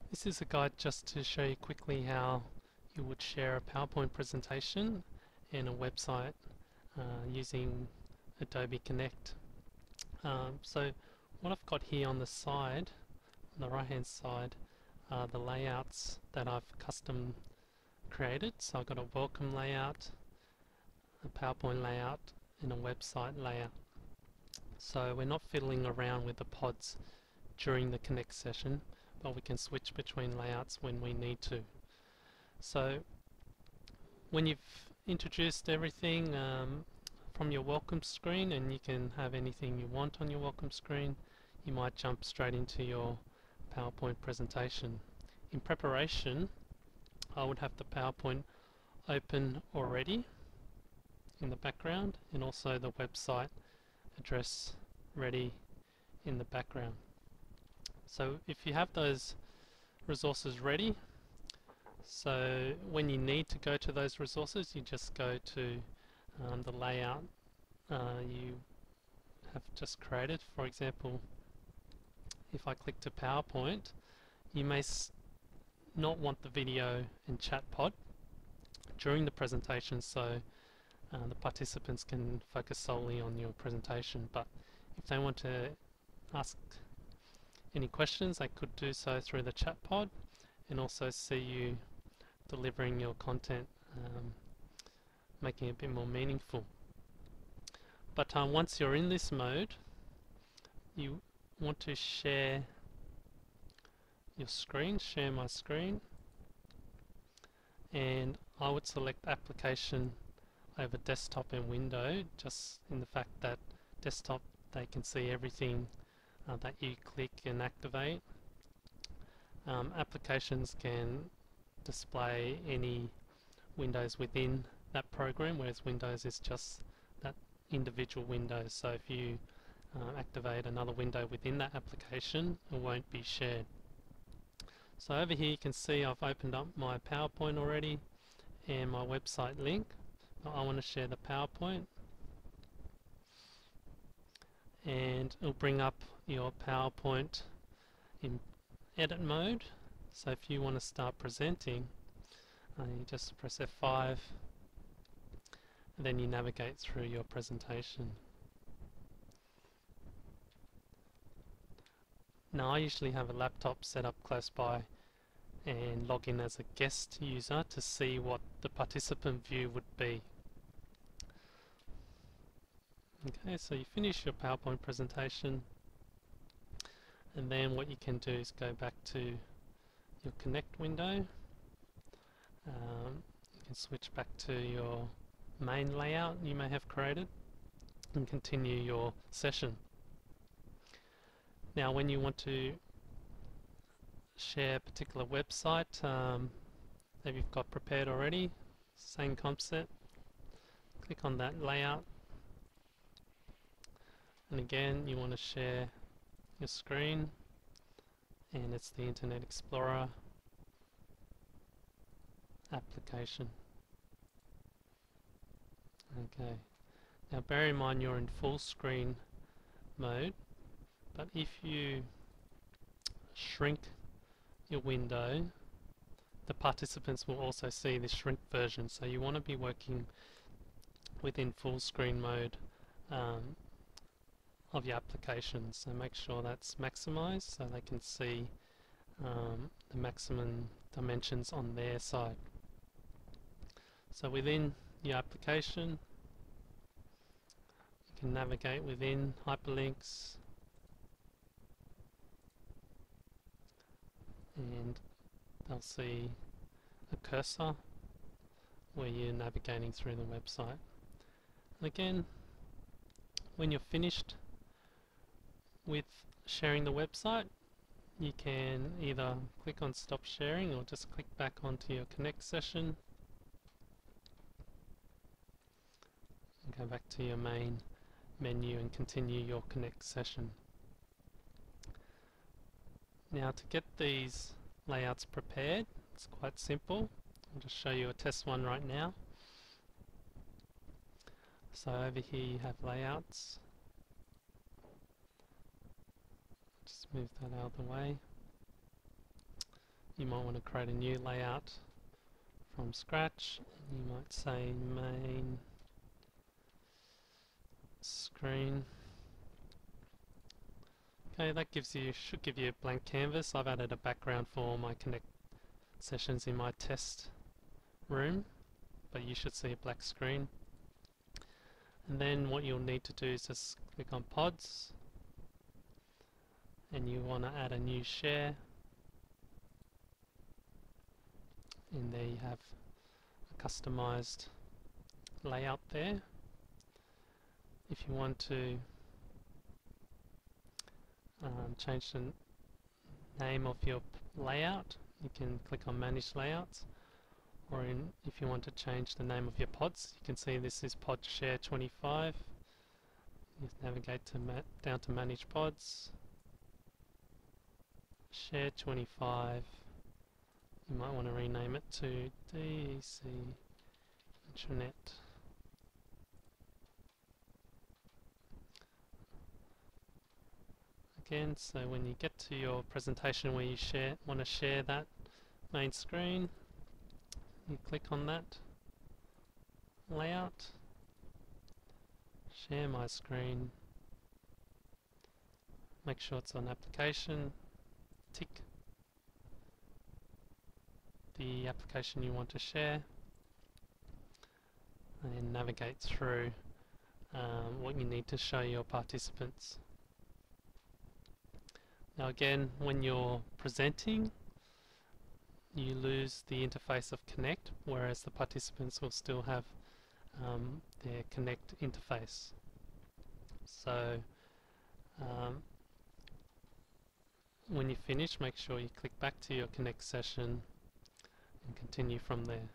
This is a guide just to show you quickly how you would share a PowerPoint presentation and a website using Adobe Connect. So what I've got here on the side, on the right hand side, are the layouts that I've custom created. So I've got a welcome layout, a PowerPoint layout and a website layout. So we're not fiddling around with the pods during the Connect session, but we can switch between layouts when we need to. So when you've introduced everything from your welcome screen, and you can have anything you want on your welcome screen, you might jump straight into your PowerPoint presentation. In preparation, I would have the PowerPoint open already in the background, and also the website address ready in the background. So if you have those resources ready, so when you need to go to those resources, you just go to the layout you have just created. For example, if I click to PowerPoint, you may not want the video and chat pod during the presentation, so the participants can focus solely on your presentation. But if they want to ask any questions, they could do so through the chat pod and also see you delivering your content, making it a bit more meaningful. But once you're in this mode, you want to share your screen, share my screen, and I would select application over desktop and window, just in the fact that desktop they can see everything that you click and activate. Applications can display any windows within that program, whereas Windows is just that individual window. So if you activate another window within that application, it won't be shared. So over here you can see I've opened up my PowerPoint already and my website link. I want to share the PowerPoint, and it'll bring up your PowerPoint in edit mode. So if you want to start presenting, you just press F5 and then you navigate through your presentation. Now I usually have a laptop set up close by and log in as a guest user to see what the participant view would be. Okay, so you finish your PowerPoint presentation, and then what you can do is go back to your Connect window. You can switch back to your main layout you may have created and continue your session. Now when you want to share a particular website that you've got prepared already, same concept, click on that layout, and again you want to share your screen, and it's the Internet Explorer application. Okay, now bear in mind you're in full screen mode, but if you shrink your window, the participants will also see the shrink version. So you want to be working within full screen mode of your application. So make sure that's maximized so they can see the maximum dimensions on their side. So within your application, you can navigate within hyperlinks, and they'll see a cursor where you're navigating through the website. And again, when you're finished with sharing the website, you can either click on stop sharing or just click back onto your Connect session and go back to your main menu and continue your Connect session. Now to get these layouts prepared, it's quite simple. I'll just show you a test one right now. So over here you have layouts. Just move that out of the way. you might want to create a new layout from scratch. You might say main screen. Okay, that should give you a blank canvas. I've added a background for all my Connect sessions in my test room, but you should see a black screen. And then what you'll need to do is just click on pods, and you want to add a new share, and there you have a customized layout there. If you want to change the name of your layout, you can click on manage layouts, or if you want to change the name of your pods, you can see this is pod share 25. You navigate to down to manage pods, share 25. You might want to rename it to DEC Intranet. Again, so when you get to your presentation where you want to share that main screen, you click on that layout, share my screen, make sure it's on application, tick the application you want to share, and then navigate through what you need to show your participants. Now again, when you're presenting, you lose the interface of Connect, whereas the participants will still have their Connect interface. So when you finish, make sure you click back to your Connect session and continue from there.